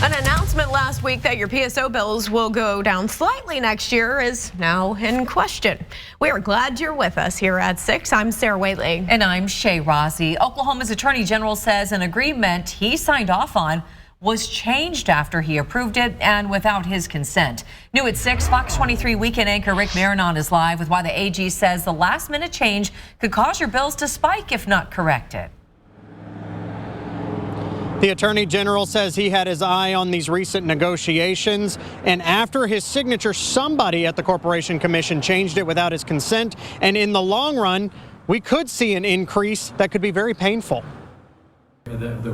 An announcement last week that your PSO bills will go down slightly next year is now in question. We are glad you're with us here at 6. I'm Sarah Whaley. And I'm Shay Rossi. Oklahoma's Attorney General says an agreement he signed off on was changed after he approved it and without his consent. New at 6, Fox 23 weekend anchor Rick Marinon is live with why the AG says the last-minute change could cause your bills to spike if not corrected. The Attorney General says he had his eye on these recent negotiations, and after his signature, somebody at the Corporation Commission changed it without his consent, and in the long run, we could see an increase that could be very painful.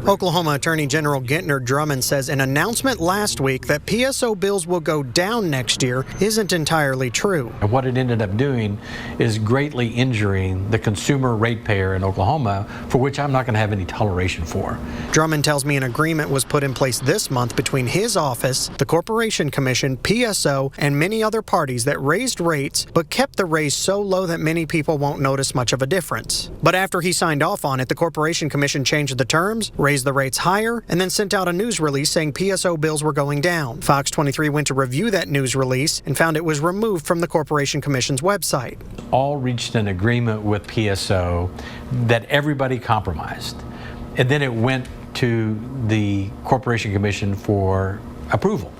Oklahoma Attorney General Gentner Drummond says an announcement last week that PSO bills will go down next year isn't entirely true. What it ended up doing is greatly injuring the consumer ratepayer in Oklahoma, for which I'm not going to have any toleration for. Drummond tells me an agreement was put in place this month between his office, the Corporation Commission, PSO, and many other parties that raised rates, but kept the raise so low that many people won't notice much of a difference. But after he signed off on it, the Corporation Commission changed the terms, raised the rates higher, and then sent out a news release saying PSO bills were going down. Fox 23 went to review that news release and found it was removed from the Corporation Commission's website. All reached an agreement with PSO that everybody compromised, and then it went to the Corporation Commission for approval.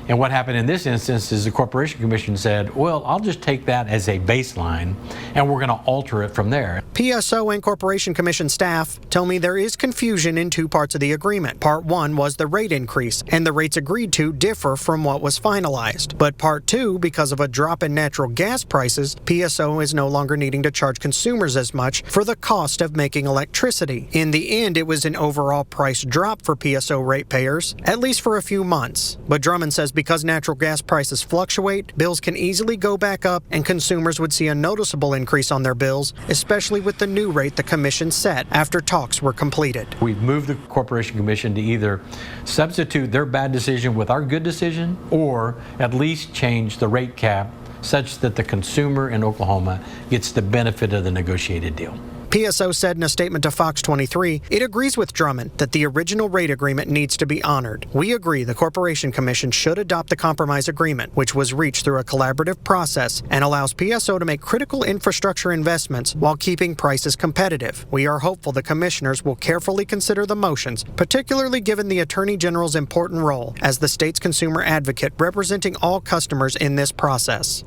And what happened in this instance is the Corporation Commission said, well, I'll just take that as a baseline and we're going to alter it from there. PSO and Corporation Commission staff tell me there is confusion in two parts of the agreement. Part 1 was the rate increase, and the rates agreed to differ from what was finalized. But Part 2, because of a drop in natural gas prices, PSO is no longer needing to charge consumers as much for the cost of making electricity. In the end, it was an overall price drop for PSO ratepayers, at least for a few months. But Drummond says because natural gas prices fluctuate, bills can easily go back up and consumers would see a noticeable increase on their bills, especially with the new rate the commission set after talks were completed. We've moved the Corporation Commission to either substitute their bad decision with our good decision or at least change the rate cap such that the consumer in Oklahoma gets the benefit of the negotiated deal. PSO said in a statement to Fox 23, it agrees with Drummond that the original rate agreement needs to be honored. We agree the Corporation Commission should adopt the compromise agreement, which was reached through a collaborative process and allows PSO to make critical infrastructure investments while keeping prices competitive. We are hopeful the commissioners will carefully consider the motions, particularly given the Attorney General's important role as the state's consumer advocate representing all customers in this process.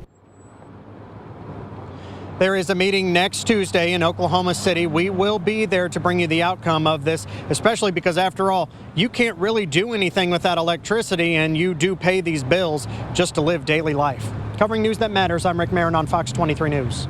There is a meeting next Tuesday in Oklahoma City. We will be there to bring you the outcome of this, especially because, after all, you can't really do anything without electricity, and you do pay these bills just to live daily life. Covering news that matters, I'm Rick Marinon, Fox 23 News.